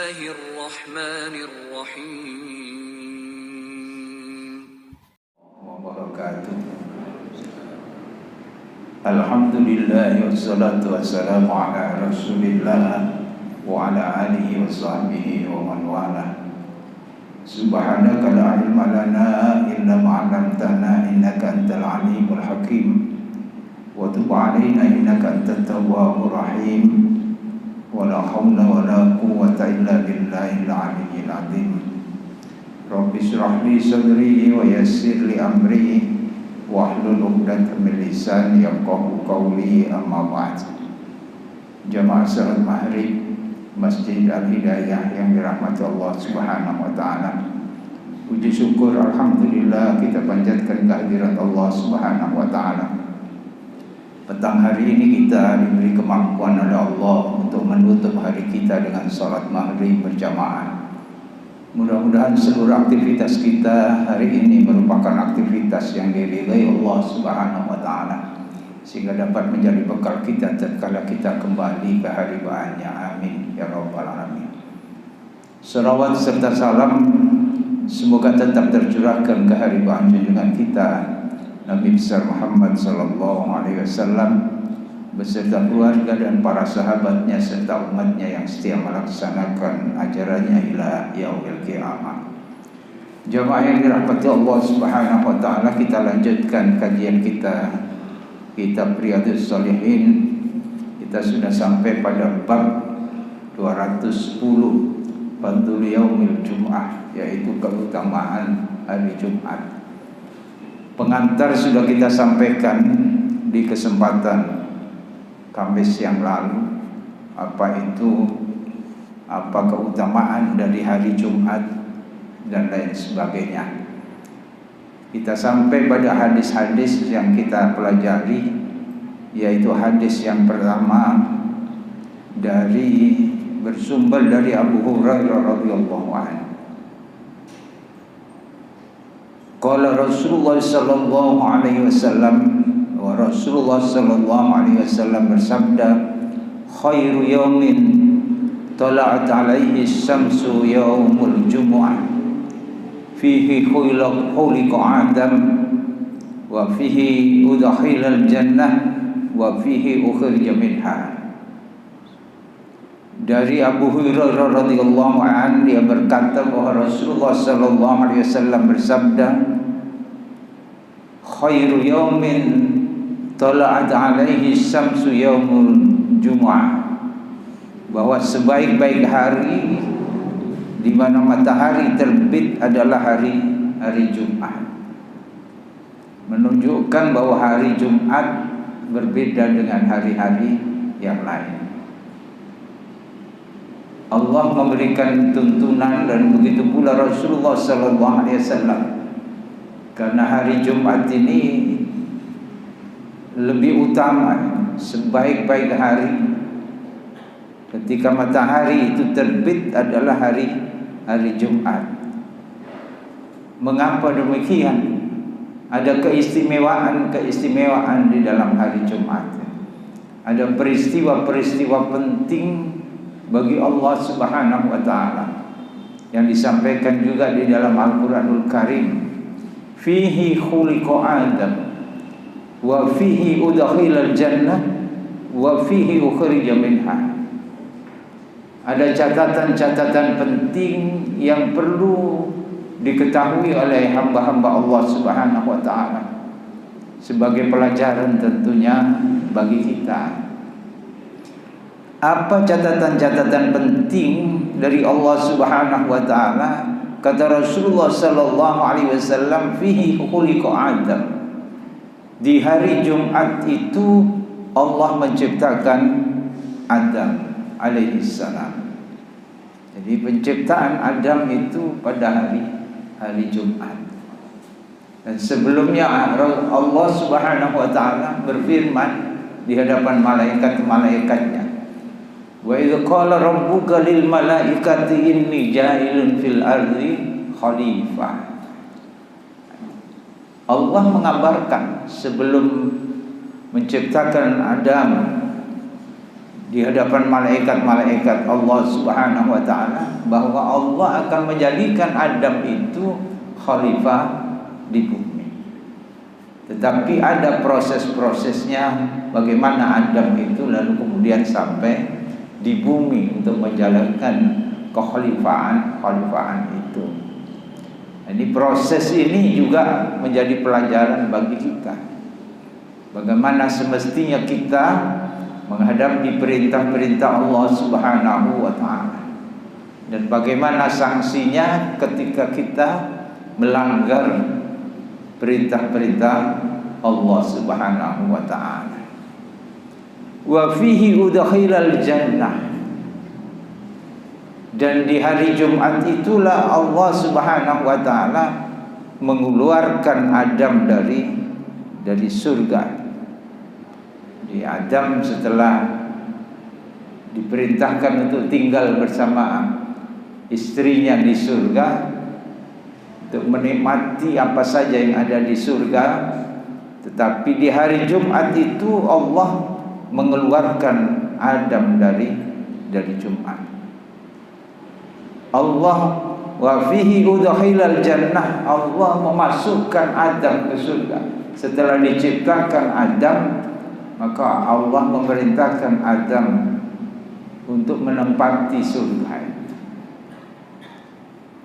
Bismillahirrahmanirrahim. Wabarakatuh. Alhamdulillah wassalatu wassalamu ala Rasulillah wa ala alihi wa sahbihi wa man wala. Subhanaka la ilma lana illa ma 'allamtana innaka antal alimul hakim. Wa tub 'alaina innaka antat tawwabur rahim. Wa la haula wa la quwwata illa billahil aliyyil azim. Rabbi shrah li sadri wa yassir li amri wahlul 'uqdatam min lisani yafqahu qawli, amma ba'd. Jamaah salat maghrib Masjid Al-Hidayah yang dirahmati Allah Subhanahu wa taala. Puji syukur alhamdulillah kita panjatkan kehadirat Allah Subhanahu wa taala. Petang hari ini kita diberi kemampuan oleh Allah untuk menutup hari kita dengan salat maghrib berjamaah. Mudah-mudahan seluruh aktivitas kita hari ini merupakan aktivitas yang diridai Allah Subhanahu wa taala, sehingga dapat menjadi bekal kita tatkala kita kembali ke hari bahagia. Amin ya rabbal alamin. Selawat serta salam semoga tetap tercurahkan ke hari bahagia junjungan kita Nabi besar Muhammad sallallahu alaihi wasallam beserta keluarga dan para sahabatnya serta umatnya yang setia melaksanakan ajarannya ila yaumil qiyamah. Jamaah yang dirahmati Allah Subhanahu wa taala, kita lanjutkan kajian kita kitab Riyadhus Shalihin. Kita sudah sampai pada bab 210 Fadlul Yaumil Jum'ah, yaitu keutamaan hari Jumat. Pengantar sudah kita sampaikan di kesempatan Kamis yang lalu, apa keutamaan dari hari Jumat dan lain sebagainya. Kita sampai pada hadis-hadis yang kita pelajari, yaitu hadis yang pertama bersumber dari Abu Hurairah radhiyallahu anhu. Qala Rasulullah sallallahu alaihi wasallam, wa Rasulullah sallallahu alaihi wasallam bersabda, khairu yaumin tala'at alaihi syamsu yaumul jumu'ah, fihi khuliqa Adam wa fihi udkhilal jannah wa fihi ukhrija minha. Dari Abu Hurairah radhiyallahu anhu, dia berkata bahwa Rasulullah sallallahu alaihi wasallam bersabda, khairu yaumin tala'at alaihi syamsu yaumul jumu'ah, bahwa sebaik-baik hari di mana matahari terbit adalah hari Jumat. Menunjukkan bahwa hari Jumat berbeda dengan hari-hari yang lain. Allah memberikan tuntunan dan begitu pula Rasulullah sallallahu alaihi wasallam, karena hari Jumat ini lebih utama, sebaik-baik hari ketika matahari itu terbit adalah hari Jumat. Mengapa demikian? Ada keistimewaan di dalam hari Jumat. Ada peristiwa-peristiwa penting bagi Allah Subhanahu wa taala yang disampaikan juga di dalam Al-Qur'anul Karim. Fihi khuliqa Adam wa fihi udkhilal jannah wa fihi ukhrija minha. Ada catatan-catatan penting yang perlu diketahui oleh hamba-hamba Allah Subhanahu wa taala sebagai pelajaran tentunya bagi kita. Apa catatan-catatan penting dari Allah Subhanahu wa taala? Kata Rasulullah sallallahu alaihi wasallam, fihi khuliqa Adam. Di hari Jumat itu Allah menciptakan Adam alaihi salam. Jadi penciptaan Adam itu pada hari Jumat. Dan sebelumnya Allah Subhanahu wa taala berfirman di hadapan malaikat-malaikatnya, wa idz qala rabbuka lil malaikati inni ja'ilun fil ardi khalifah. Allah mengabarkan sebelum menciptakan Adam di hadapan malaikat-malaikat Allah Subhanahu wa taala bahwa Allah akan menjadikan Adam itu khalifah di bumi. Tetapi ada proses-prosesnya bagaimana Adam itu lalu kemudian sampai di bumi untuk menjalankan kekhalifahan itu. Ini proses ini juga menjadi pelajaran bagi kita. Bagaimana semestinya kita menghadapi perintah-perintah Allah Subhanahu wa taala. Dan bagaimana sanksinya ketika kita melanggar perintah-perintah Allah Subhanahu wa taala. Wa fihi udkhilal jannah. Dan di hari Jumat itulah Allah Subhanahu wa taala mengeluarkan Adam dari surga. Di Adam setelah diperintahkan untuk tinggal bersama istrinya di surga untuk menikmati apa saja yang ada di surga, tetapi di hari Jumat itu Allah mengeluarkan Adam dari Jumat. Allah wa fihi udkhilal jannah, Allah memasukkan Adam ke surga. Setelah diciptakan Adam, maka Allah memerintahkan Adam untuk menempati surga.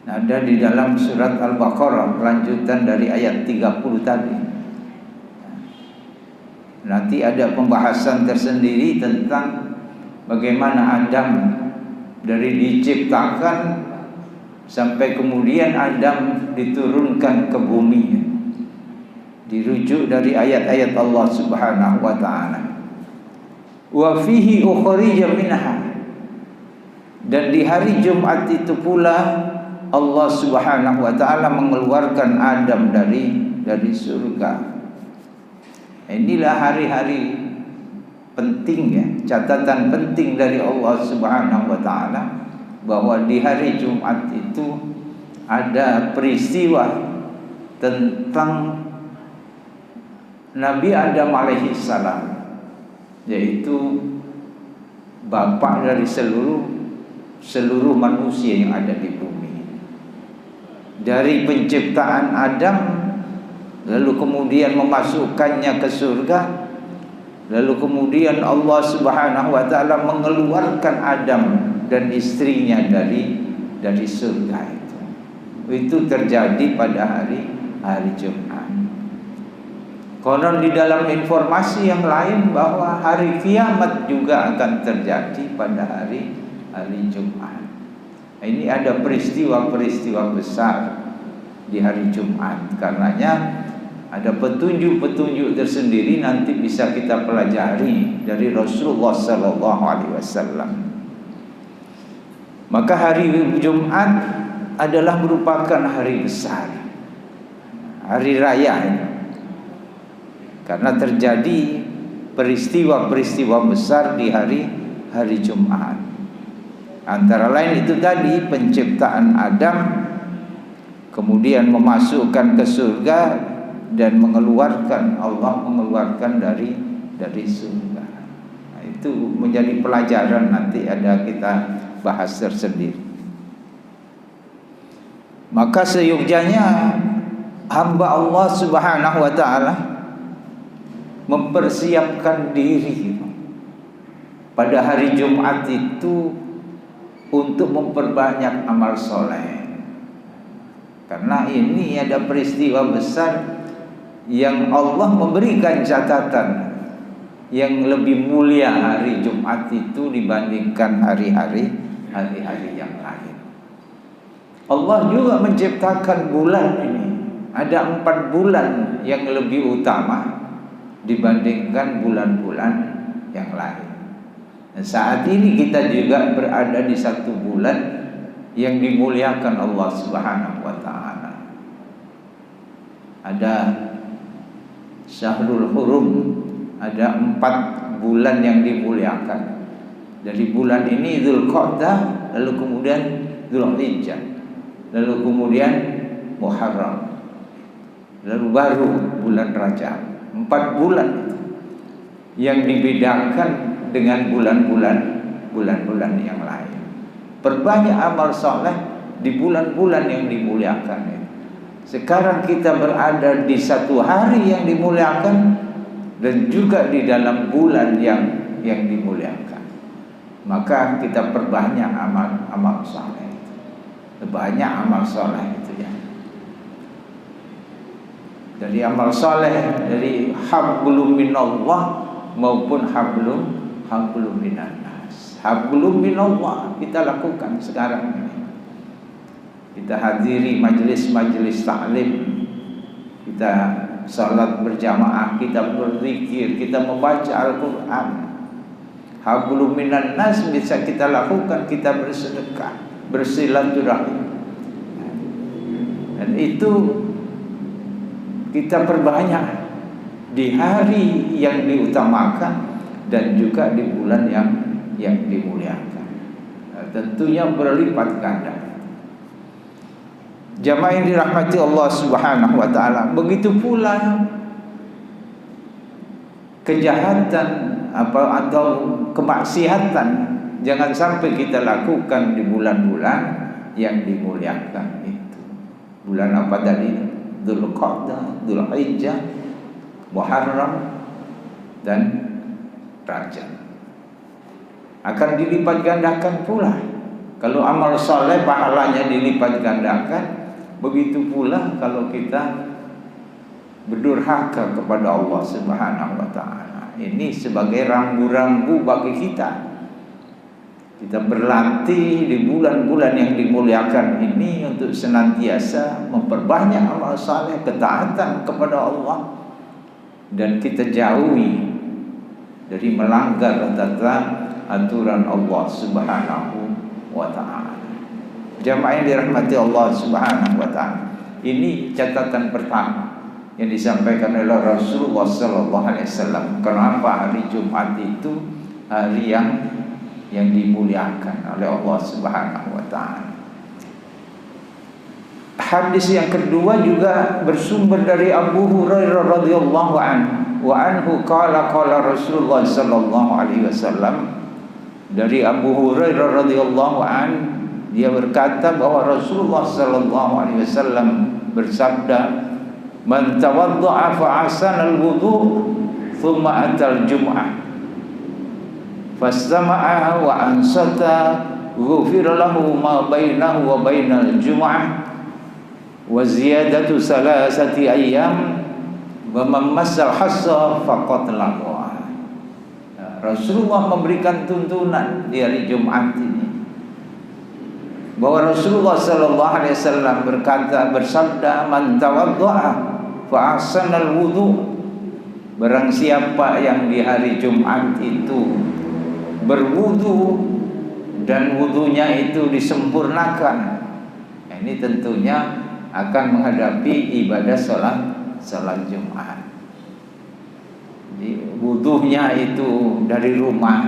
Ada di dalam surat Al-Baqarah lanjutan dari ayat 30 tadi. Nanti ada pembahasan tersendiri tentang bagaimana Adam dari diciptakan sampai kemudian Adam diturunkan ke bumi. Dirujuk dari ayat-ayat Allah Subhanahu wa taala. Wa fihi ukhrija minha. Dan di hari Jumat itu pula Allah Subhanahu wa taala mengeluarkan Adam dari surga. Inilah hari-hari penting ya, catatan penting dari Allah Subhanahu wa taala bahwa di hari Jumat itu ada peristiwa tentang Nabi Adam alaihi salam, yaitu bapak dari seluruh manusia yang ada di bumi. Dari penciptaan Adam, lalu kemudian memasukkannya ke surga, lalu kemudian Allah Subhanahu wa taala mengeluarkan Adam dan istrinya dari surga itu. Itu terjadi pada hari Jumat. Konon di dalam informasi yang lain bahwa hari kiamat juga akan terjadi pada hari Jumat. Ini ada peristiwa-peristiwa besar di hari Jumat. Karenanya ada petunjuk-petunjuk tersendiri nanti bisa kita pelajari dari Rasulullah sallallahu alaihi wasallam. Maka hari Jumat adalah merupakan hari besar, hari raya ini. Karena terjadi peristiwa-peristiwa besar di hari Jumat. Antara lain itu tadi penciptaan Adam, kemudian memasukkan ke surga dan Allah mengeluarkan dari surga. Nah, itu menjadi pelajaran nanti ada kita bahas tersendiri. Maka seyogyanya hamba Allah Subhanahu wa taala mempersiapkan diri pada hari Jumat itu untuk memperbanyak amal soleh. Karena ini ada peristiwa besar yang Allah memberikan catatan yang lebih mulia hari Jumat itu dibandingkan hari-hari yang lain. Allah juga menciptakan bulan ini. Ada 4 bulan yang lebih utama dibandingkan bulan-bulan yang lain. Dan saat ini kita juga berada di satu bulan yang dimuliakan Allah Subhanahu wa taala. Ada Syahrul Hurum, ada 4 bulan yang dimuliakan. Dari bulan ini Dzulqa'dah, lalu kemudian Dzulhijjah, lalu kemudian Muharram, lalu baru bulan Rajab. 4 bulan yang dibedakan dengan bulan-bulan yang lain. Perbanyak amal soleh di bulan-bulan yang dimuliakan. Sekarang kita berada di satu hari yang dimuliakan dan juga di dalam bulan yang dimuliakan. Maka kita perbanyak amal soleh. Banyak amal soleh itu ya. Dari amal soleh dari hablum minallah maupun hablum minannas. Hablum minallah kita lakukan sekarang ini. Kita hadiri majelis-majelis taklim, kita salat berjamaah, kita berzikir, kita membaca Al-Quran. Hablum minannas bisa kita lakukan, kita bersedekah, bersilaturahmi. Dan itu kita perbanyak di hari yang diutamakan dan juga di bulan yang dimuliakan. Tentunya berlipat ganda. Jamaah yang dirahmati Allah Subhanahu wa taala, begitu pula kejahatan atau kemaksiatan jangan sampai kita lakukan di bulan-bulan yang dimuliakan itu. Bulan apa tadi? Dzulqa'dah, Dzulhijjah, Muharram dan Rajab. Akan dilipat gandakan pula. Kalau amal saleh pahalanya dilipat gandakan, begitu pula kalau kita berdurhaka kepada Allah Subhanahu wa taala. Ini sebagai rambu-rambu bagi kita. Kita berlatih di bulan-bulan yang dimuliakan ini untuk senantiasa memperbanyak amal saleh, ketaatan kepada Allah, dan kita jauhi dari melanggar tata aturan Allah Subhanahu wa ta'ala. Jamaah yang dirahmati Allah Subhanahu wa ta'ala, ini catatan pertama yang disampaikan oleh Rasulullah sallallahu alaihi wasallam. Kenapa hari Jumat itu hari yang dimuliakan oleh Allah Subhanahu wa ta'ala. Hadis yang kedua juga bersumber dari Abu Hurairah radhiyallahu anhu qala Rasulullah sallallahu alaihi wasallam. Dari Abu Hurairah radhiyallahu anhu, dia berkata bahwa Rasulullah sallallahu alaihi wasallam bersabda, "Man tawadda'a fa ahsana al-wudu' thumma atal jum'ah fastama'a wa ansata ghufira lahu ma bainahu wa bainal jum'ah wa ziyadatu salasati ayyam wa man massal hassa faqad lahu." Rasulullah memberikan tuntunan di hari Jumat ini bahwa Rasulullah sallallahu alaihi wasallam bersabda, "Man tawadda'a fa ahsanal wudu'." Barang siapa yang di hari Jumat itu berwudu dan wudunya itu disempurnakan, ini tentunya akan menghadapi ibadah salat Jumat. Jadi wudunya itu dari rumah,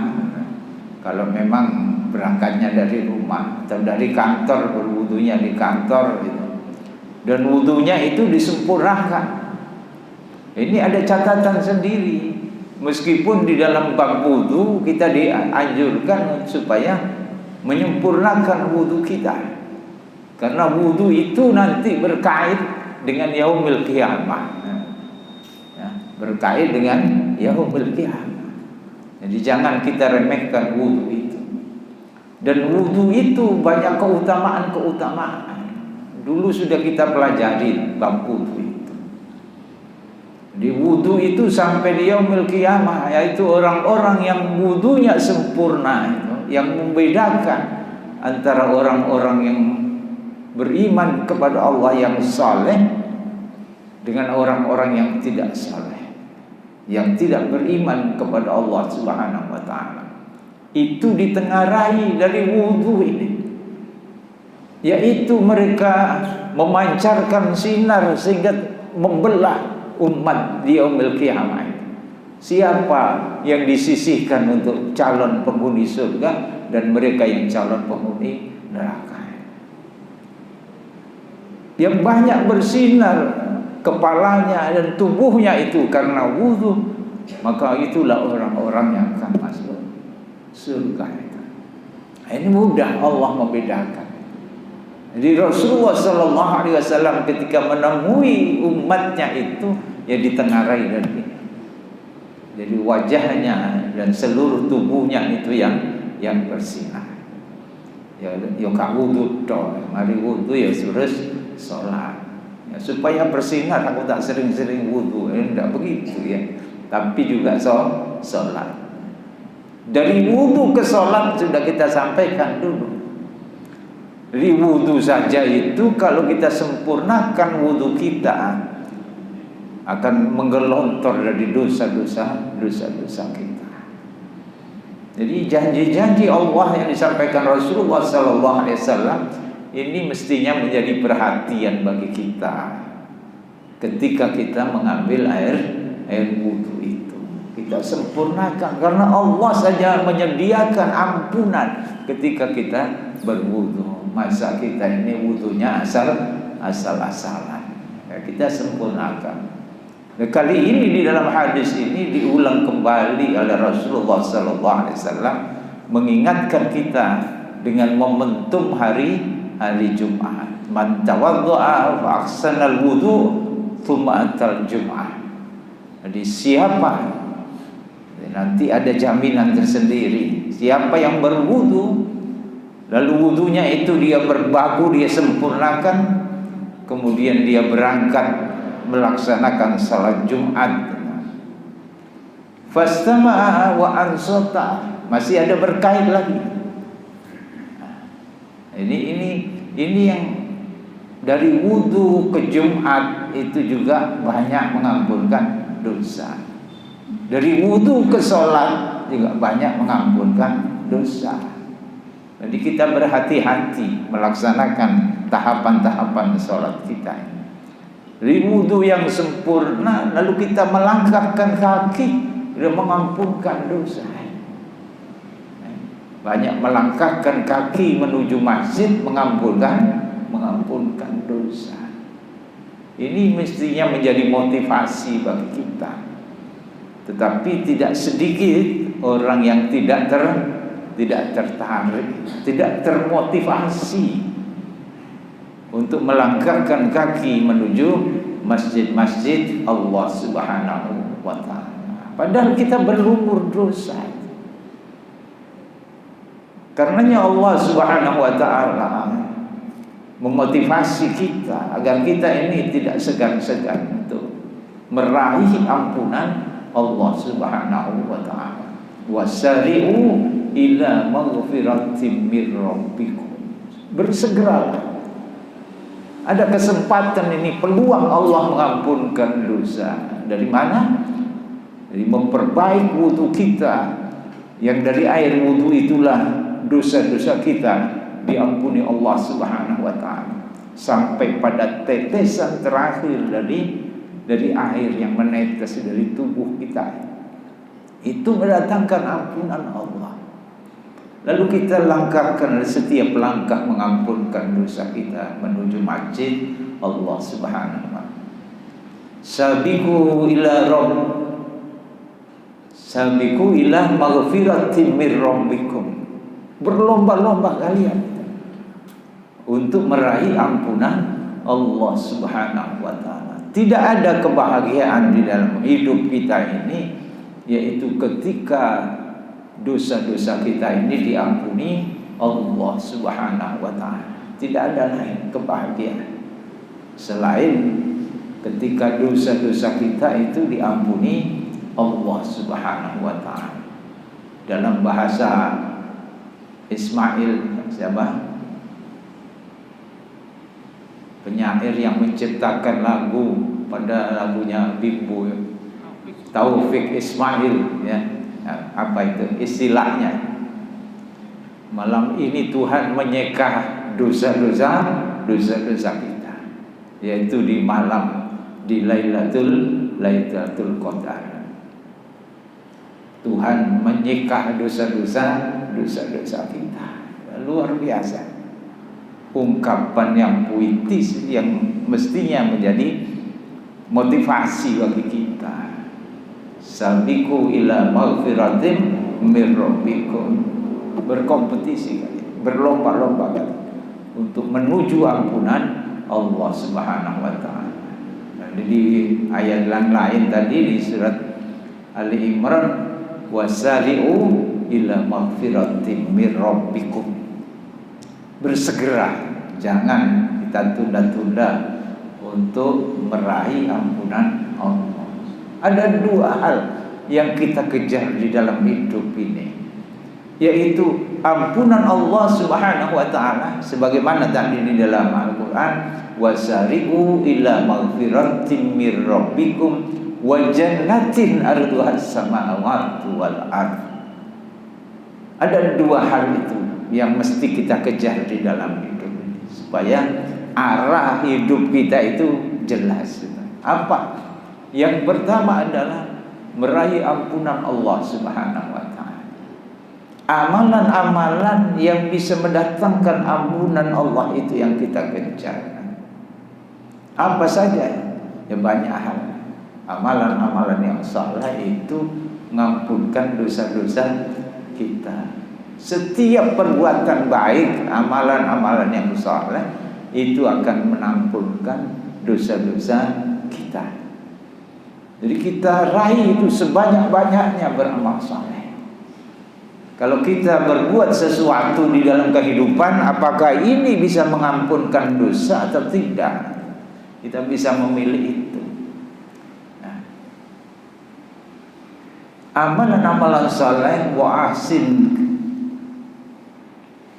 kalau memang berangkatnya dari rumah atau dari kantor, berwudunya di kantor gitu. Dan wudunya itu disempurnakan. Ini ada catatan sendiri. Meskipun di dalam bab wudu kita dianjurkan supaya menyempurnakan wudu kita, karena wudu itu nanti berkait dengan yaumil qiyamah. Berkait dengan yaumil qiyamah. Jadi jangan kita remehkan wudu itu. Dan wudu itu banyak keutamaan-keutamaan. Dulu sudah kita pelajari bab wudu itu. Di wudu itu sampai di yaumil qiyamah, yaitu orang-orang yang wudunya sempurna itu, yang membedakan antara orang-orang yang beriman kepada Allah yang saleh dengan orang-orang yang tidak saleh, yang tidak beriman kepada Allah Subhanahu wa ta'ala. Itu ditengarai dari wudu ini, yaitu mereka memancarkan sinar sehingga membelah umat di yaumil qiyamah. Siapa yang disisihkan untuk calon penghuni surga dan mereka yang calon penghuni neraka. Yang banyak bersinar kepalanya dan tubuhnya itu karena wudu, maka itulah orang-orang yang akan masuk surga itu. Ini mudah Allah membedakan. Jadi Rasulullah Sallallahu Alaihi Wasallam ketika menemui umatnya itu ya ditengarai dari ini. Jadi wajahnya dan seluruh tubuhnya itu yang bersinar. Ya wudu toh, mari wudu ya terus sholat. Ya, supaya bersinar aku tak sering-sering wudu, tidak begitu ya. Tapi juga sholat. Dari wudu ke sholat sudah kita sampaikan dulu. Dari wudu saja itu kalau kita sempurnakan wudu kita akan menggelontor dari dosa-dosa kita. Jadi janji-janji Allah yang disampaikan Rasulullah Sallallahu Alaihi Wasallam ini mestinya menjadi perhatian bagi kita ketika kita mengambil air wudu itu. Kita sempurnakan karena Allah saja menyediakan ampunan ketika kita berwudu. Masa kita ini wudunya asal-asalan. Ya, kita sempurnakan. Nah, kali ini di dalam hadis ini diulang kembali oleh Rasulullah Sallallahu Alaihi Wasallam mengingatkan kita dengan momentum hari Jumat. Man tawaddu'a fa ahsanal wudu tsumma atal Jum'ah. Jadi siapa, nanti ada jaminan tersendiri. Siapa yang berwudu lalu wudunya itu dia berbagu, dia sempurnakan, kemudian dia berangkat melaksanakan salat Jumat, fastama'a wa ansata, masih ada berkait lagi. Ini yang dari wudu ke Jumat itu juga banyak mengampunkan dosa. Dari wudu ke sholat juga banyak mengampunkan dosa. Jadi kita berhati-hati melaksanakan tahapan-tahapan sholat kita ini. Dari wudu yang sempurna lalu kita melangkahkan kaki dan mengampunkan dosa. Banyak melangkahkan kaki menuju masjid mengampunkan dosa. Ini mestinya menjadi motivasi bagi kita. Tetapi tidak sedikit orang yang tidak tertarik, tidak termotivasi untuk melangkahkan kaki menuju masjid-masjid Allah Subhanahu wa ta'ala. Padahal kita berlumur dosa. Karenanya Allah Subhanahu wa ta'ala memotivasi kita agar kita ini tidak segan-segan untuk meraih ampunan Allah Subhanahu wa ta'ala. Wasari'u ila maghfiratin mir rabbikum. Bersegeralah. Ada kesempatan ini, peluang Allah mengampunkan dosa. Dari mana? Dari memperbaiki wudu kita, yang dari air wudu itulah dosa-dosa kita diampuni Allah Subhanahu wa ta'ala. Sampai pada tetesan terakhir dari air yang menetes dari tubuh kita, itu mendatangkan ampunan Allah. Lalu kita langkahkan setiap langkah mengampunkan dosa kita menuju masjid Allah Subhanahu wa ta'ala. Sabiqu ila maghfiratin mir rabbikum. Berlomba-lomba kalian untuk meraih ampunan Allah Subhanahu wa ta'ala. Tidak ada kebahagiaan di dalam hidup kita ini yaitu ketika dosa-dosa kita ini diampuni Allah Subhanahu wa ta'ala. Tidak ada lain kebahagiaan selain ketika dosa-dosa kita itu diampuni Allah Subhanahu wa ta'ala. Dalam bahasa Ismail, siapa? Penyair yang menciptakan lagu pada lagunya Bimbo, Taufik Ismail, ya. Apa itu istilahnya? Malam ini Tuhan menyekah dosa-dosa kita, yaitu di malam di Lailatul Qadar. Tuhan menyekah dosa-dosa kita. Luar biasa. Ungkapan yang puitis yang mestinya menjadi motivasi bagi kita. Sabiqu ila maghfiratin mir rabbikum. berkompetisi kali, berlomba-lomba kali untuk menuju ampunan Allah Subhanahu wa taala. Di ayat lain tadi di surat Ali Imran, wasari'u ila maghfiratin mir rabbikum. Bersegera, jangan kita tunda-tunda untuk meraih ampunan Allah. Ada dua hal yang kita kejar di dalam hidup ini, yaitu ampunan Allah Subhanahu wa taala sebagaimana tadi di dalam Al-Qur'an, wasari'u ila maghfiratin mir rabbikum wa jannatin arduhas samawati wal ardh. Ada dua hal itu yang mesti kita kejar di dalam hidup ini supaya arah hidup kita itu jelas. Apa? Yang pertama adalah meraih ampunan Allah Subhanahu wa taala. Amalan-amalan yang bisa mendatangkan ampunan Allah itu yang kita kejar. Apa saja? Ya banyak hal. Amalan-amalan yang saleh itu mengampunkan dosa-dosa kita. Setiap perbuatan baik, amalan-amalan yang saleh itu akan menampunkan dosa-dosa kita. Jadi kita raih itu sebanyak-banyaknya beramal saleh. Kalau kita berbuat sesuatu di dalam kehidupan, apakah ini bisa mengampunkan dosa atau tidak? Kita bisa memilih itu. Nah, amalan-amalan saleh, wa ahsin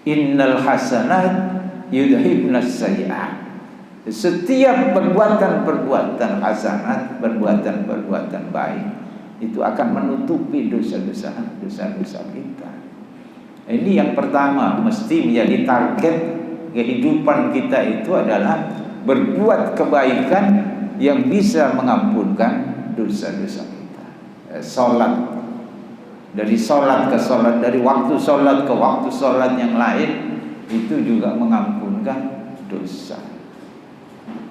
innal hasanat yudhibnas sayyi'at. Setiap perbuatan-perbuatan hasanat, perbuatan-perbuatan baik itu akan menutupi dosa-dosa kita. Ini yang pertama, mesti menjadi target kehidupan kita itu adalah berbuat kebaikan yang bisa mengampunkan dosa-dosa kita. Salat, dari salat ke salat, dari waktu salat ke waktu salat yang lain itu juga mengampunkan dosa.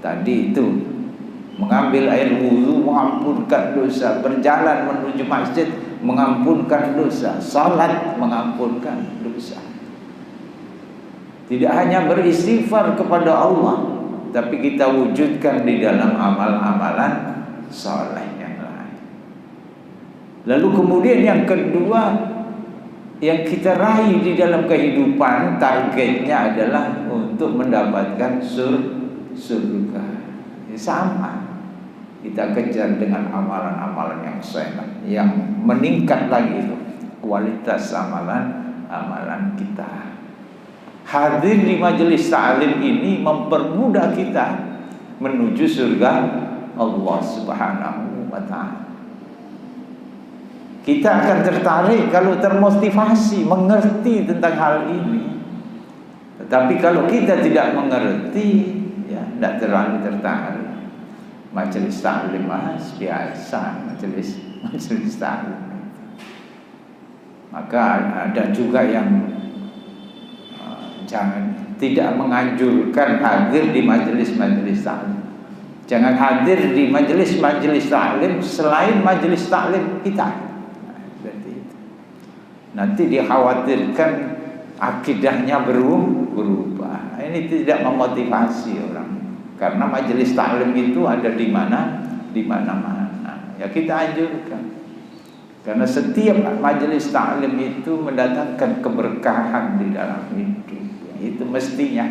Tadi itu mengambil air wudu mengampunkan dosa, berjalan menuju masjid mengampunkan dosa, salat mengampunkan dosa. Tidak hanya beristighfar kepada Allah, tapi kita wujudkan di dalam amal-amalan saleh yang lain. Lalu kemudian yang kedua yang kita raih di dalam kehidupan, targetnya adalah untuk mendapatkan surga. Sama, kita kejar dengan amalan-amalan yang saleh, yang meningkat lagi itu kualitas amalan kita. Hadir di majelis ta'lim ini mempermudah kita menuju surga Allah Subhanahu wa ta'ala. Kita akan tertarik kalau termotivasi mengerti tentang hal ini. Tetapi kalau kita tidak mengerti, ya tidak terlalu tertarik. Majelis ta'lim biasa, majelis ta'lim. Maka ada juga yang jangan, tidak menganjurkan hadir di majelis-majelis ta'lim. Jangan hadir di majelis-majelis ta'lim selain majelis ta'lim kita. Berarti itu. Nanti dikhawatirkan akidahnya berubah. Ini tidak memotivasi orang. Karena majelis ta'lim itu ada di mana-mana. Ya kita anjurkan. Karena setiap majelis ta'lim itu mendatangkan keberkahan di dalam hidup. Itu mestinya.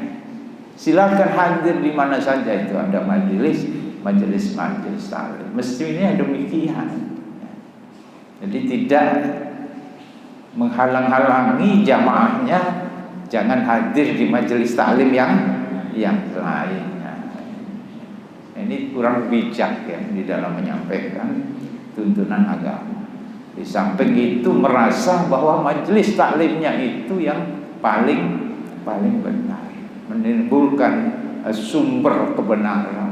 Silakan hadir di mana saja itu ada majelis ta'lim. Mestinya demikian. Jadi tidak menghalang-halangi jamaahnya, jangan hadir di majelis ta'lim yang lain. Ini kurang bijak ya di dalam menyampaikan tuntunan agama. Di samping itu merasa bahwa majelis taklimnya itu yang paling benar, menimbulkan sumber kebenaran.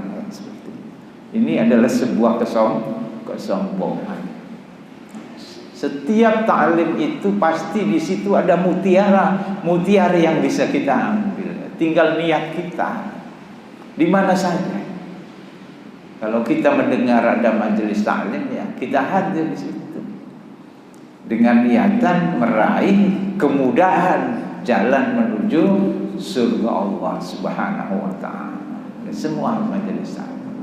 Ini adalah sebuah kesombongan. Setiap taklim itu pasti di situ ada mutiara yang bisa kita ambil. Tinggal niat kita di mana saja. Kalau kita mendengar ada majelis taklim, ya kita hadir di situ. dengan niatan meraih kemudahan jalan menuju surga Allah Subhanahu wa taala. Semua majelis taklim.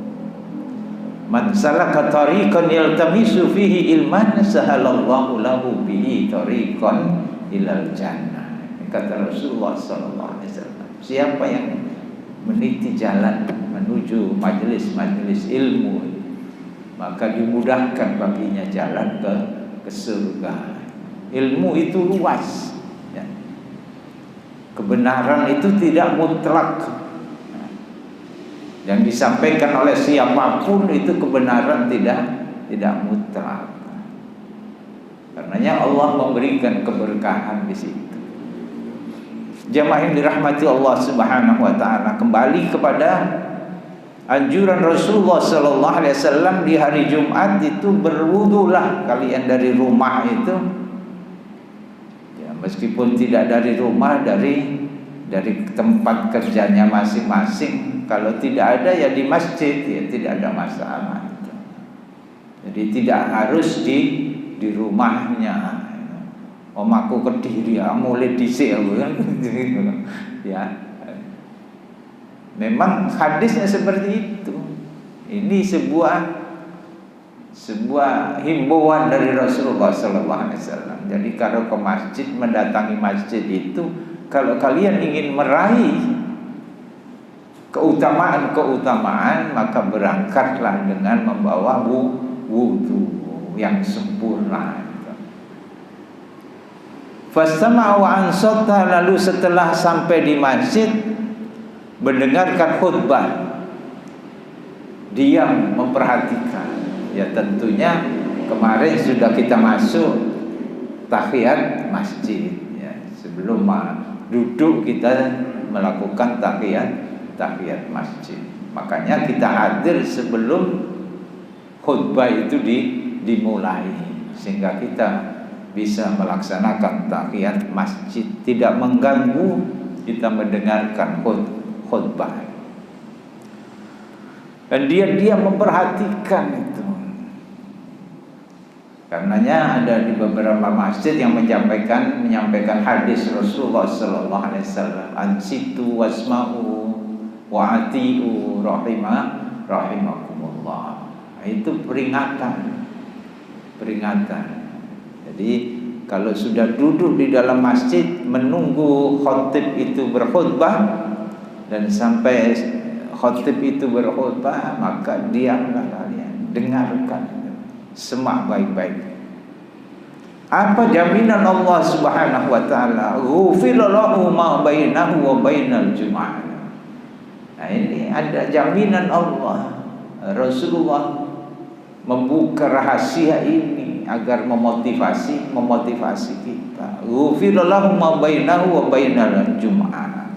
Man salaka tariqan yaltamisu fihi ilman sahalallahu lahu bihi tariqan ilal jannah. Kata Rasulullah sallallahu alaihi wasallam, siapa yang meniti jalan menuju majelis-majelis ilmu, maka dimudahkan baginya jalan ke surga. Ilmu itu luas, ya. Kebenaran itu tidak mutlak. Yang disampaikan oleh siapapun itu kebenaran tidak mutlak. Karenanya Allah memberikan keberkahan di situ. Jamaah yang dirahmati Allah Subhanahu wa taala, kembali kepada anjuran Rasulullah sallallahu alaihi wasallam di hari Jumat itu, berwudulah kalian dari rumah itu. Ya, meskipun tidak dari rumah, dari tempat kerjanya masing-masing. Kalau tidak ada ya di masjid, ya tidak ada masalah. Jadi tidak harus di rumahnya. Omaku Kediri, mulai dhisik kan. Ya. Memang hadisnya seperti itu. Ini sebuah himbauan dari Rasulullah sallallahu alaihi wasallam. Jadi kalau ke masjid, mendatangi masjid itu, kalau kalian ingin meraih keutamaan, maka berangkatlah dengan membawa wudu yang sempurna. Fastama'a wa ansata, lalu setelah sampai di masjid mendengarkan khutbah, diam memperhatikan. Ya tentunya kemarin sudah kita masuk tahiyat masjid, ya. Sebelum duduk kita melakukan tahiyat masjid. Makanya kita hadir sebelum khutbah itu dimulai, sehingga kita bisa melaksanakan tahiyat masjid, tidak mengganggu kita mendengarkan khutbah. Dan dia memperhatikan itu. Karenanya ada di beberapa masjid yang menyampaikan hadis Rasulullah sallallahu alaihi wasallam, ansitu wasma'u wa atiu rahimakumullah. Itu peringatan. Jadi kalau sudah duduk di dalam masjid menunggu khatib itu berkhutbah, dan sampai khatib itu berkhutbah, maka diamlah kalian, dengarkan, semak baik-baik. Apa jaminan Allah Subhanahu wa taala? Ghufira lahu ma bainahu wa bainal jum'ah. Nah, ini ada jaminan Allah. Rasulullah membuka rahasia ini agar memotivasi kita. Ghufira lahu ma bainahu wa bainal jum'ah.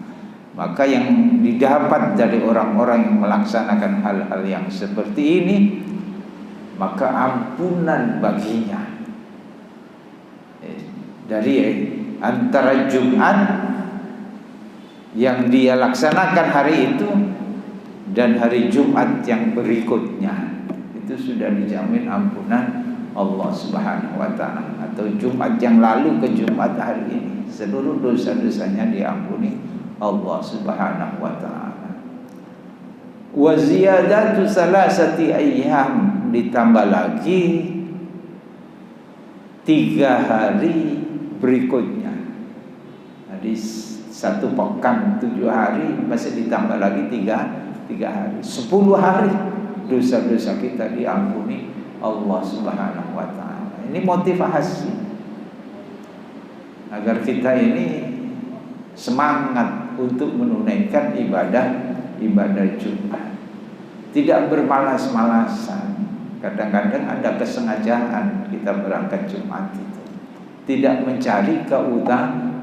Maka yang didapat dari orang-orang yang melaksanakan hal-hal yang seperti ini, maka ampunan baginya. Dari antara Jumat yang dia laksanakan hari itu dan hari Jumat yang berikutnya, itu sudah dijamin ampunan Allah Subhanahu wa taala. Atau Jumat yang lalu ke Jumat hari ini, seluruh dosa-dosanya diampuni Allah Subhanahu wa taala. Wa ziyadatu salasati ayyam, ditambah lagi 3 hari berikutnya. Jadi 1 pekan 7 hari, masih ditambah lagi 3 hari. 10 hari dosa-dosa kita diampuni Allah Subhanahu wa taala. Ini motivasi agar kita ini semangat untuk menunaikan ibadah Jumat. Tidak bermalas-malasan. Kadang-kadang ada kesengajaan kita berangkat Jumat itu, tidak mencari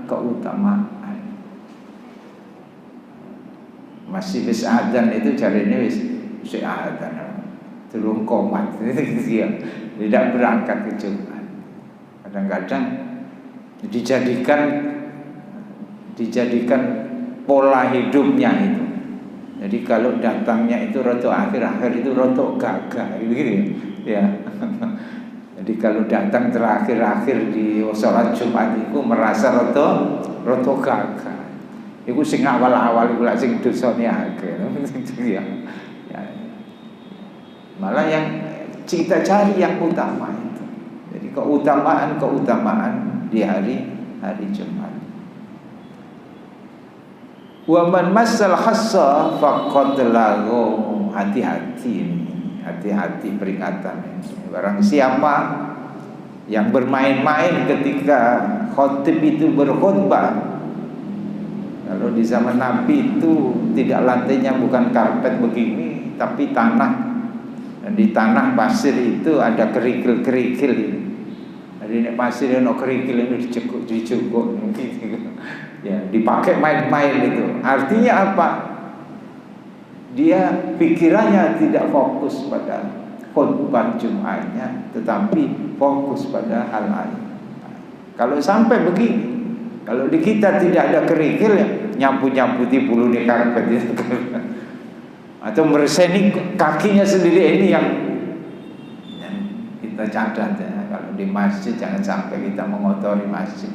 keutamaan. Masih bis adzan itu carinya wis adzan. Turun komat dia tidak berangkat ke Jumat. Kadang-kadang dijadikan pola hidupnya itu. Jadi kalau datangnya itu rotok akhir-akhir itu rotok gagah gitu ya. Jadi Jadi kalau datang terakhir-akhir di sholat Jumat itu merasa roto gagah. Iku sing awal-awal iku lak sing dosane akeh. Ya. Malah yang kita cari yang utama itu. Jadi keutamaan di hari Jumat. Wa man massal khassa faqad lahu, hati-hati ini. Hati-hati peringatan ini. Barang siapa yang bermain-main ketika khotib itu berkhutbah. Kalau di zaman Nabi itu tidak lantainya bukan karpet begini, tapi tanah. Dan di tanah pasir itu ada kerikil-kerikil ini. Jadi nek pasir ono kerikil ini dicukuk gitu. Ya, dipakai main-main itu. Artinya apa? Dia pikirannya tidak fokus pada khutbah Jumatnya, tetapi fokus pada hal lain. Kalau sampai begini, kalau di kita tidak ada kerikil, ya nyapu-nyapu di bulu di karpet itu, atau mereseni kakinya sendiri, ini yang kita catat ya. Kalau di masjid jangan sampai kita mengotori masjid,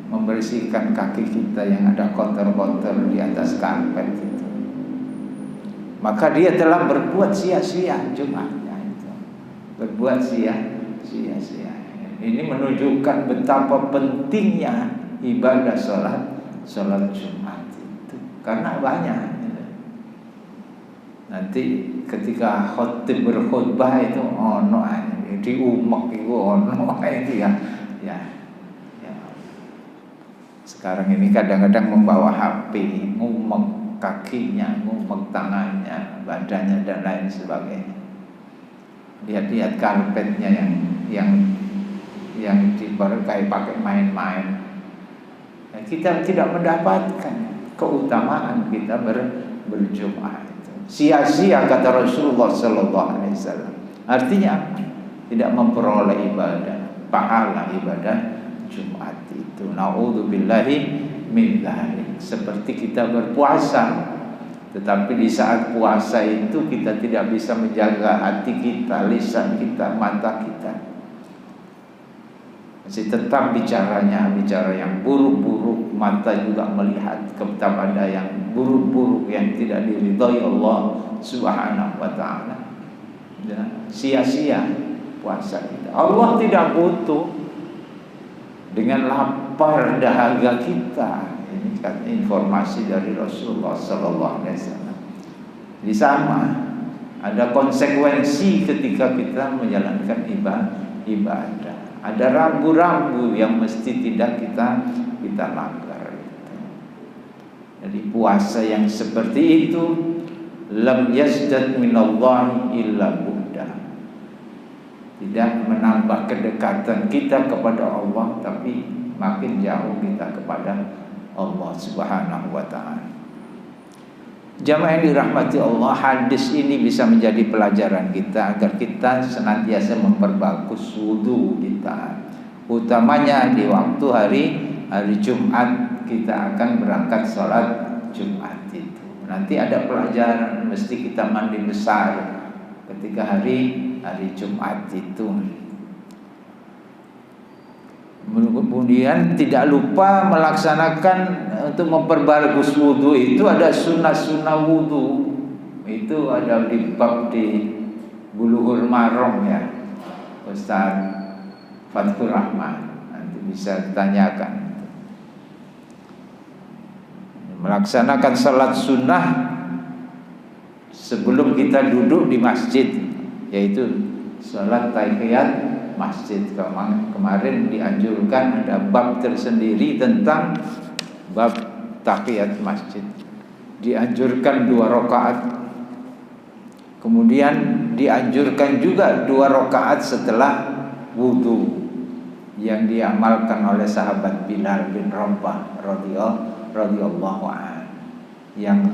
membersihkan kaki kita yang ada kotor-kotor di atas karpet itu. Maka dia telah berbuat sia-sia Jumatnya itu. Berbuat sia-sia. Ini menunjukkan betapa pentingnya ibadah sholat Jumat itu. Karena banyak. Nanti ketika khotib berkhutbah itu di umek itu itu ya. Sekarang ini kadang-kadang membawa HP, ngumek kakinya, ngumek tangannya, badannya dan lain sebagainya. Lihat-lihat karpetnya yang dipakai main-main. Dan kita tidak mendapatkan keutamaan kita berjum'ah itu. Sia-sia kata Rasulullah sallallahu alaihi wasallam. Artinya tidak memperoleh pahala ibadah Jumat itu. Na'udzubillahi min dzalik. Seperti kita berpuasa, tetapi di saat puasa itu kita tidak bisa menjaga hati kita, lisan kita, mata kita. Masih tetap bicara yang buruk-buruk, mata juga melihat kepada yang buruk-buruk yang tidak diridhai Allah Subhanahu wa taala. Ya, sia-sia puasa kita. Allah tidak butuh dengan lapar dahaga kita. Ini kan informasi dari Rasulullah sallallahu alaihi wasallam. Di sama ada konsekuensi ketika kita menjalankan ibadah. Ada rambu-rambu yang mesti tidak kita langgar. Jadi puasa yang seperti itu lam yazdad minallahi illa bu'da. Tidak menambah kedekatan kita kepada Allah, tapi makin jauh kita kepada Allah Subhanahu wa taala. Jamaah yang dirahmati Allah, hadis ini bisa menjadi pelajaran kita agar kita senantiasa memperbagus wudu kita. Utamanya di waktu hari Jumat kita akan berangkat sholat Jumat itu. Nanti ada pelajaran, mesti kita mandi besar ketika hari Jumat itu. Kemudian tidak lupa melaksanakan untuk memperbagus wudu itu ada sunnah wudu. Itu ada di bab di Bulughul Maram ya, Ustaz Fathur Rahman, nanti bisa ditanyakan. Melaksanakan salat sunnah sebelum kita duduk di masjid, yaitu salat tahiyat masjid. Kemarin dianjurkan ada bab tersendiri tentang bab tahiyat masjid. Dianjurkan 2 rakaat. Kemudian dianjurkan juga 2 rakaat setelah wudu yang diamalkan oleh sahabat Bilal bin Rabah radhiyallahu anhu. Yang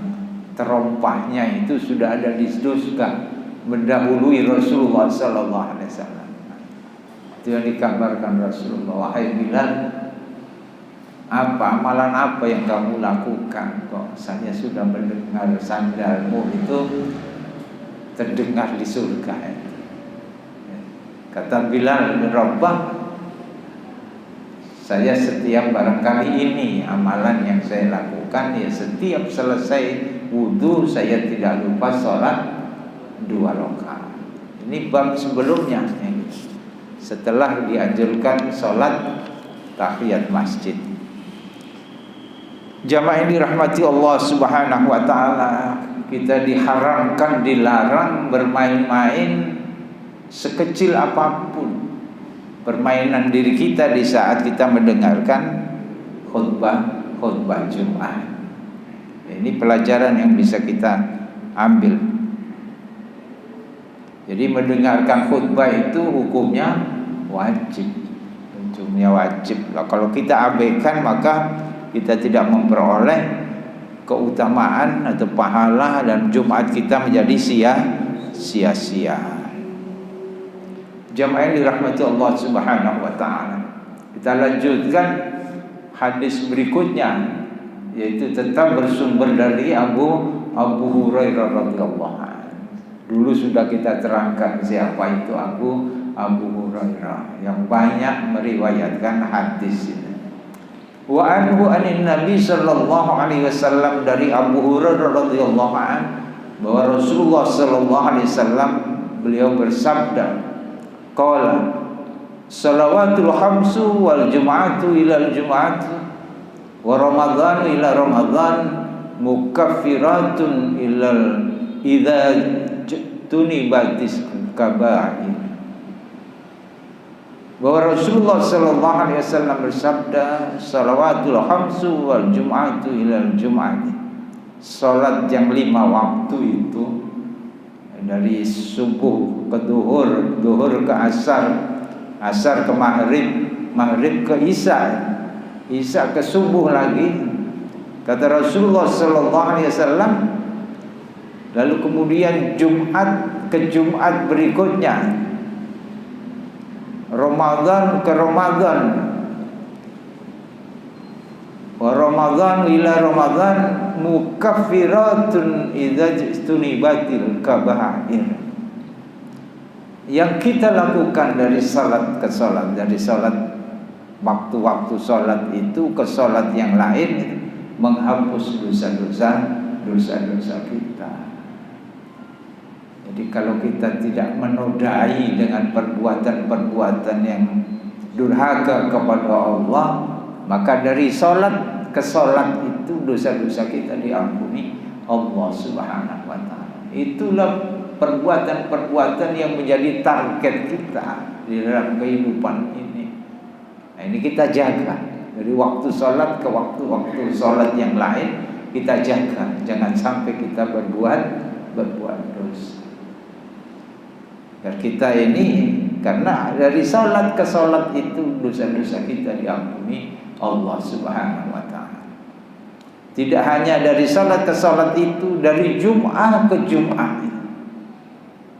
terompahnya itu sudah ada di surga mendahului Rasulullah sallallahu alaihi wasallam. Itu yang dikabarkan Rasulullah, wahai Bilal, amalan apa yang kamu lakukan? Kok saya sudah mendengar sandalmu itu terdengar di surga. Kata Bilal bin Rabah, saya setiap barangkali ini amalan yang saya lakukan, ya setiap selesai wudu saya tidak lupa sholat 2 rakaat. Ini bab sebelumnya, setelah dianjurkan sholat tahiyat masjid. Jamaah yang dirahmati Allah Subhanahu wa taala, kita diharamkan, dilarang bermain-main sekecil apapun permainan diri kita di saat kita mendengarkan khutbah Jumat. Ini pelajaran yang bisa kita ambil. Jadi mendengarkan khutbah itu hukumnya wajib. Hukumnya wajib. Kalau kita abaikan maka kita tidak memperoleh keutamaan atau pahala dan Jumat kita menjadi sia-sia. Jamaah yang dirahmati Allah Subhanahu wa taala. Kita lanjutkan hadis berikutnya, yaitu tetap bersumber dari Abu Hurairah radhiyallahu anhu. Dulu sudah kita terangkan siapa itu Abu Hurairah yang banyak meriwayatkan hadis ini. Wa anhu anin Nabi sallallahu alaihi wasallam, dari Abu Hurairah radhiyallahu anhu bahwa Rasulullah sallallahu alaihi wasallam beliau bersabda, qala salawatul khamsu wal jum'atu ila al jum'ati wa ramadhanu ila ramadhan mukaffiratun ilal idza tunibatis kaba'ir. Bahwa Rasulullah sallallahu alaihi wasallam bersabda, salawatul khamsu wal jum'atu ila al jum'ati, salat yang 5 waktu itu, dari subuh ke duhur, duhur ke asar, asar ke maghrib, maghrib ke isya, isya ke subuh lagi. Kata Rasulullah sallallahu alaihi wasallam, lalu kemudian Jumat ke Jumat berikutnya, Ramadan ke Ramadan, wa Ramadan ila Ramadan mukaffiratun idza tunibatil kaba'ir. Yang kita lakukan dari salat ke salat, dari salat waktu-waktu salat itu ke salat yang lain, menghapus dosa-dosa kita. Jadi kalau kita tidak menodai dengan perbuatan-perbuatan yang durhaka kepada Allah, maka dari salat ke salat itu dosa-dosa kita diampuni Allah Subhanahu wa taala. Itulah perbuatan-perbuatan yang menjadi target kita di dalam kehidupan ini. Nah, ini kita jaga dari waktu salat ke waktu salat yang lain, kita jaga jangan sampai kita berbuat dosa. Dan kita ini karena dari salat ke salat itu dosa-dosa kita diampuni Allah Subhanahu wa taala. Tidak hanya dari salat ke salat itu, dari Jum'ah ke Jum'ah.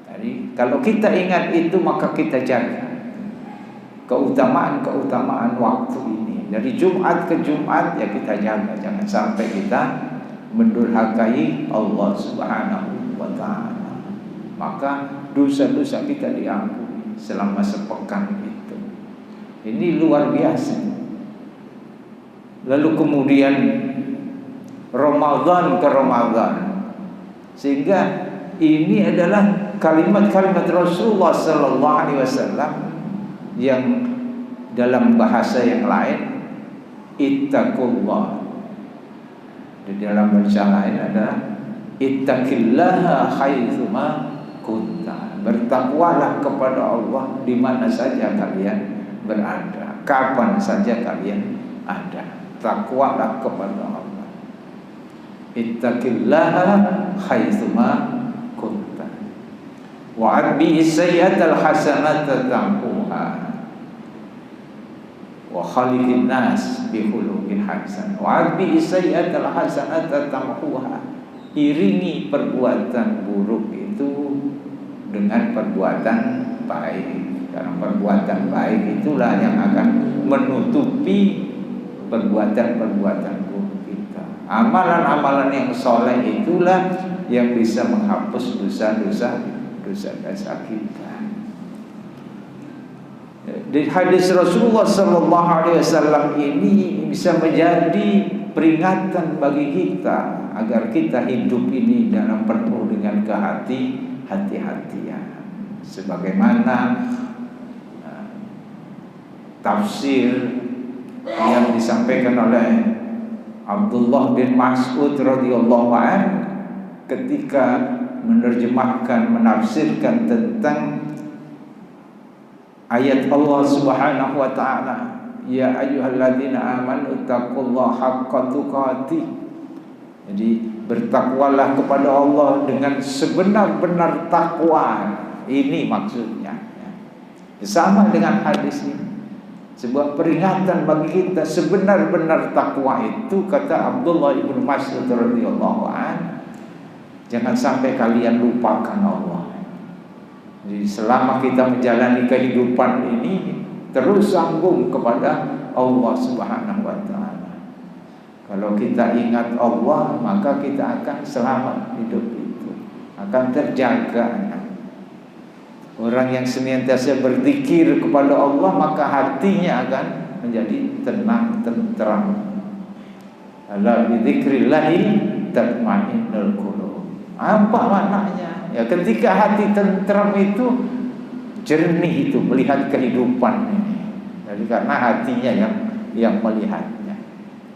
Jadi kalau kita ingat itu maka kita jaga keutamaan waktu ini. Dari Jumat ke Jumat ya kita jaga, jangan sampai kita mendurhakai Allah Subhanahu wa taala. Maka dosa-dosa kita diampuni selama sepekan itu. Ini luar biasa. Lalu kemudian Ramadan ke Ramadan, sehingga ini adalah kalimat-kalimat Rasulullah sallallahu alaihi wasallam yang dalam bahasa yang lain ittaqullah, di dalam bahasa lain adalah ittaqillaha haitsuma kunta, bertakwalah kepada Allah di mana saja kalian berada, kapan saja kalian ada, takwalah kepada Allah. Ittaqillaha haitsuma kunta wa abbi sayyi'atal hasanata tamhuha wa khaliqin nas bi khuluqin hasan. Wa abbi sayyi'atal hasanata tamhuha, iringi perbuatan buruk itu dengan perbuatan baik. Karena perbuatan baik itulah yang akan menutupi perbuatan-perbuatan buruk kita. Amalan-amalan yang soleh itulah yang bisa menghapus dosa-dosa kita. Di hadis Rasulullah sallallahu alaihi wasallam ini bisa menjadi peringatan bagi kita agar kita hidup ini dalam penuh dengan hati-hatian. Sebagaimana tafsir yang disampaikan oleh Abdullah bin Mas'ud radhiyallahu anhu ketika menerjemahkan, menafsirkan tentang ayat Allah Subhanahu wa taala, ya ayyuhalladzina amanu taqullaha haqqa tuqatih. Jadi bertakwalah kepada Allah dengan sebenar-benar takwa. Ini maksudnya. Sama dengan hadis ini. Sebuah peringatan bagi kita sebenar-benar takwa itu, kata Abdullah bin Mas'ud radhiyallahu anhu, jangan sampai kalian lupakan Allah. Jadi selama kita menjalani kehidupan ini terus sambung kepada Allah Subhanahu wa taala. Kalau kita ingat Allah, maka kita akan selamat hidup itu, akan terjaga. Orang yang senantiasa berzikir kepada Allah, maka hatinya akan menjadi tenang, tentram. Ala bidzikrillahi tatma'innul qulub. Apa maknanya? Ya, ketika hati tentram itu jernih, itu melihat kehidupan ini. Jadi karena hatinya yang melihatnya.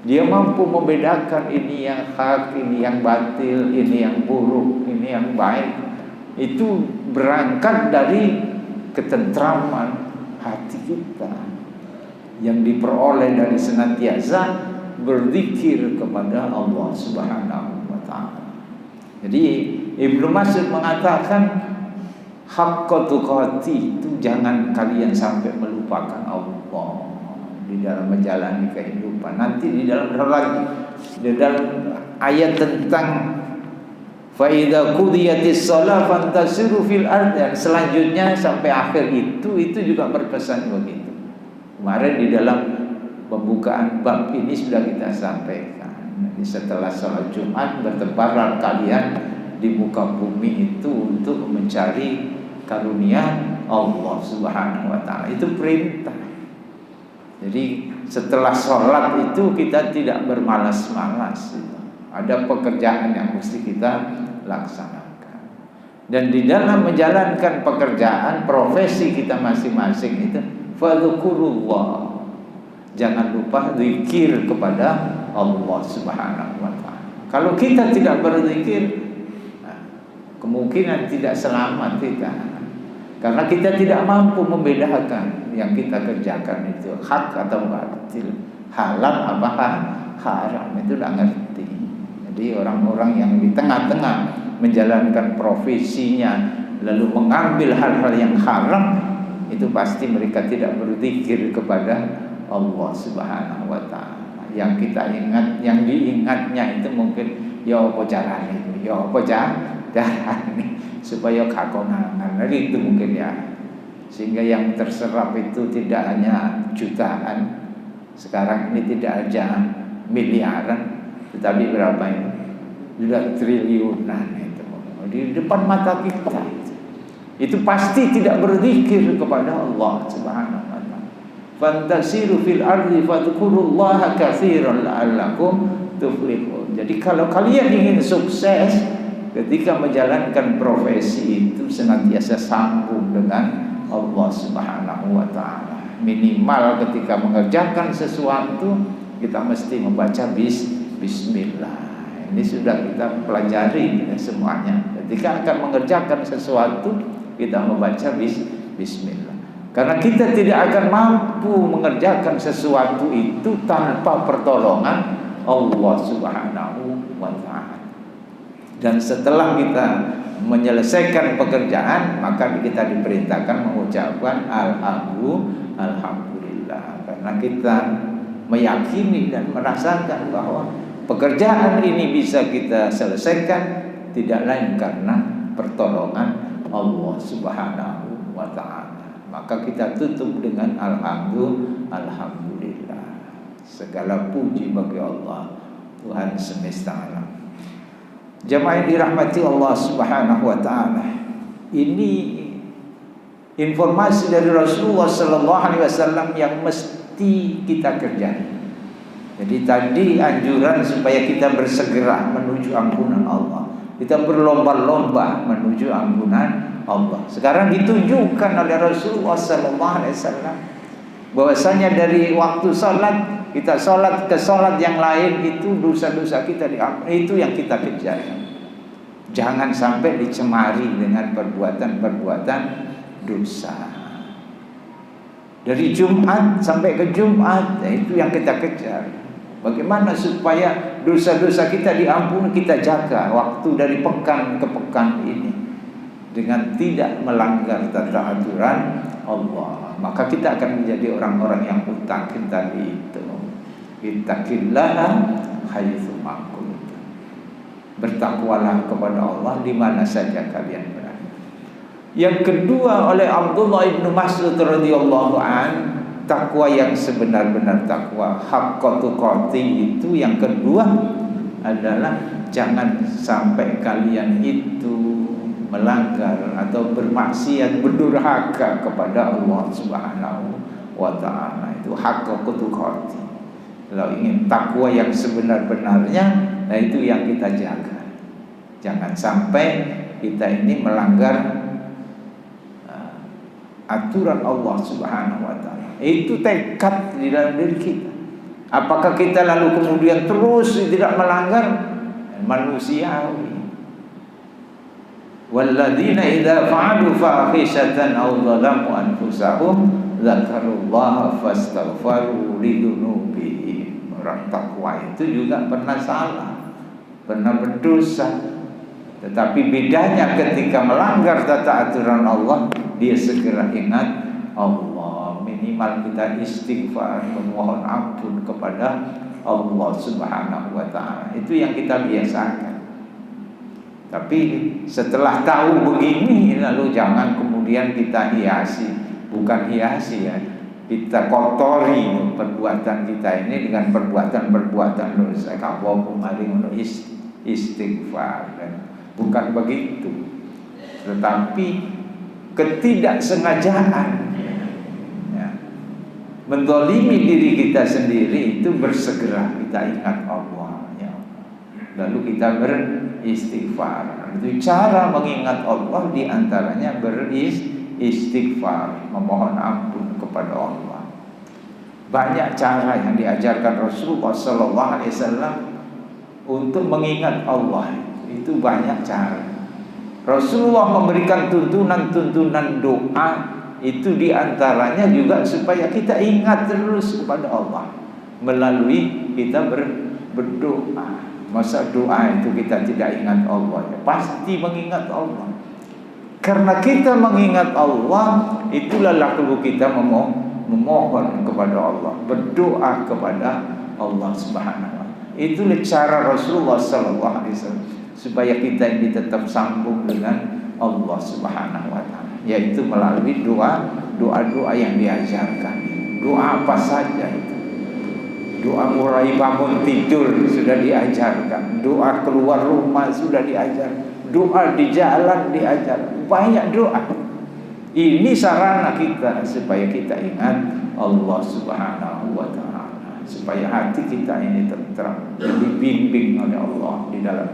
Dia mampu membedakan ini yang hak, ini yang batil, ini yang buruk, ini yang baik. Itu berangkat dari ketentraman hati kita yang diperoleh dari senantiasa berzikir kepada Allah Subhanahu wa taala. Jadi Ibnu Mas'ud mengatakan haqqa tuqati itu jangan kalian sampai melupakan Allah di dalam menjalani kehidupan. Nanti di dalam ayat tentang fa idza qudiyatis shalah fantasiru fil ardh, dan selanjutnya sampai akhir itu juga berpesan begitu. Kemarin di dalam pembukaan bab ini sudah kita sampaikan. Jadi setelah salat Jumat bertebaran kalian di muka bumi itu untuk mencari karunia Allah Subhanahu wa taala. Itu perintah. Jadi setelah sholat itu kita tidak bermalas-malas. Ada pekerjaan yang mesti kita laksanakan. Dan di dalam menjalankan pekerjaan, profesi kita masing-masing itu fadzukurullah. Jangan lupa zikir kepada Allah Subhanahu wa taala. Kalau kita tidak berzikir, kemungkinan tidak selamat kita. Karena kita tidak mampu membedakan yang kita kerjakan itu hak atau batil, halal apa haram, itu tidak ngerti. Jadi orang-orang yang di tengah-tengah menjalankan profesinya lalu mengambil hal-hal yang haram, itu pasti mereka tidak berzikir kepada Allah Subhanahu wa taala. Yang kita ingat, yang diingatnya itu mungkin ya apa carane, ya apa carane supaya kakonangan. Jadi itu mungkin ya. Sehingga yang terserap itu tidak hanya jutaan. Sekarang ini tidak aja miliaran, tetapi berapa ini? Sudah triliunan itu di depan mata kita. Itu pasti tidak berzikir kepada Allah Subhanahu wa taala. Fantasiru fil ardi fadhkurullaha katsiran la'allakum tuflihun. Jadi kalau kalian ingin sukses ketika menjalankan profesi itu, senantiasa sambung dengan Allah Subhanahu wa taala. Minimal ketika mengerjakan sesuatu kita mesti membaca bismillah. Ini sudah kita pelajari semuanya. Ketika akan mengerjakan sesuatu kita membaca bismillah. Karena kita tidak akan mampu mengerjakan sesuatu itu tanpa pertolongan Allah Subhanahu wa taala. Dan setelah kita menyelesaikan pekerjaan, maka kita diperintahkan mengucapkan alhamdulillah, karena kita meyakini dan merasakan bahwa pekerjaan ini bisa kita selesaikan tidak lain karena pertolongan Allah Subhanahu wa taala. Maka kita tutup dengan alhamdulillah. Segala puji bagi Allah, Tuhan semesta alam. Jemaah yang dirahmati Allah Subhanahu wa taala. Ini informasi dari Rasulullah sallallahu alaihi wasallam yang mesti kita kerjakan. Jadi tadi anjuran supaya kita bersegera menuju ampunan Allah. Kita berlomba-lomba menuju ampunan Allah. Sekarang ditunjukkan oleh Rasulullah sallallahu alaihi wasallam bahwasanya dari waktu salat kita salat ke salat yang lain itu dosa-dosa kita diampuni. Itu yang kita kejar. Jangan sampai dicemari dengan perbuatan-perbuatan dosa. Dari Jumat sampai ke Jumat, itu yang kita kejar. Bagaimana supaya dosa-dosa kita diampuni, kita jaga waktu dari pekan ke pekan ini dengan tidak melanggar tata aturan Allah. Maka kita akan menjadi orang-orang yang mutakin tadi itu. Ittaqillaha haitsu ma kuntum. Bertakwalah kepada Allah di mana saja kalian berada. Yang kedua oleh Abdullah bin Mas'ud radhiyallahu an, takwa yang sebenar-benar takwa, haqqatu qati, itu yang kedua adalah jangan sampai kalian itu melanggar atau bermaksiat, berdurhaka kepada Allah Subhanahu wa taala. Itu haqqatu qati. Kalau ingin takwa yang sebenar-benarnya, nah itu yang kita jaga. Jangan sampai kita ini melanggar aturan Allah Subhanahu wa taala. Itu tekad di dalam diri kita. Apakah kita lalu kemudian terus tidak melanggar? Manusiawi. Walladzina idza fa'alu fahishatan aw dzalamu anfusahum dzakarullaha fastaghfaru lidunubihim. Orang takwa itu juga pernah salah, pernah berdosa, tetapi bedanya ketika melanggar tata aturan Allah, dia segera ingat Allah. Minimal kita istighfar, memohon ampun kepada Allah Subhanahu wa taala. Itu yang kita biasakan. Tapi setelah tahu begini, lalu jangan kemudian kita hiasi. Bukan hiasi ya, kita kotori perbuatan kita ini dengan perbuatan-perbuatan dosa. Kamu maling istighfar, bukan begitu. Tetapi ketidaksengajaan ya, mendolimi diri kita sendiri, itu bersegera kita ingat Allah ya. Lalu kita beristighfar. Itu cara mengingat Allah, diantaranya beristighfar, memohon ampun kepada Allah. Banyak cara yang diajarkan Rasulullah sallallahu alaihi wasallam untuk mengingat Allah. Itu banyak cara. Rasulullah memberikan tuntunan-tuntunan doa, itu diantaranya juga supaya kita ingat terus kepada Allah melalui kita berdoa. Masa doa itu kita tidak ingat Allah? Ya, pasti mengingat Allah. Karena kita mengingat Allah, itulah lalu kita memohon kepada Allah, berdoa kepada Allah Subhanahu wa taala. Itulah cara Rasulullah sallallahu alaihi wasallam supaya kita ini tetap sambung dengan Allah Subhanahu wa taala, yaitu melalui doa-doa yang diajarkan. Doa apa saja itu? Doa mulai bangun tidur sudah diajarkan, doa keluar rumah sudah diajarkan, doa di jalan diajarkan, banyak doa. Ini sarana kita supaya kita ingat Allah Subhanahu wa taala, supaya hati kita ini tenteram, dibimbing oleh Allah di dalam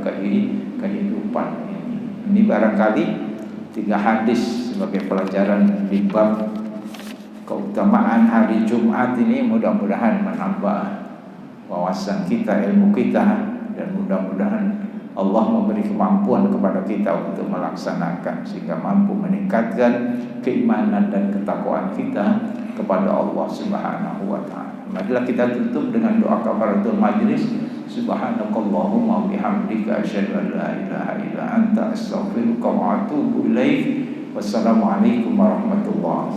kehidupan ini. Ini barangkali 3 hadis sebagai pelajaran di bab keutamaan hari Jumat ini, mudah-mudahan menambah wawasan kita, ilmu kita, dan mudah-mudahan Allah memberi kemampuan kepada kita untuk melaksanakan, sehingga mampu meningkatkan keimanan dan ketakwaan kita kepada Allah Subhanahu wa taala. Marilah kita tutup dengan doa kafaratul majlis. Subhanakallahumma bihamdika asyhadu an la ilaha illa anta astaghfiruka wa atubu ilaik. Wassalamualaikum warahmatullahi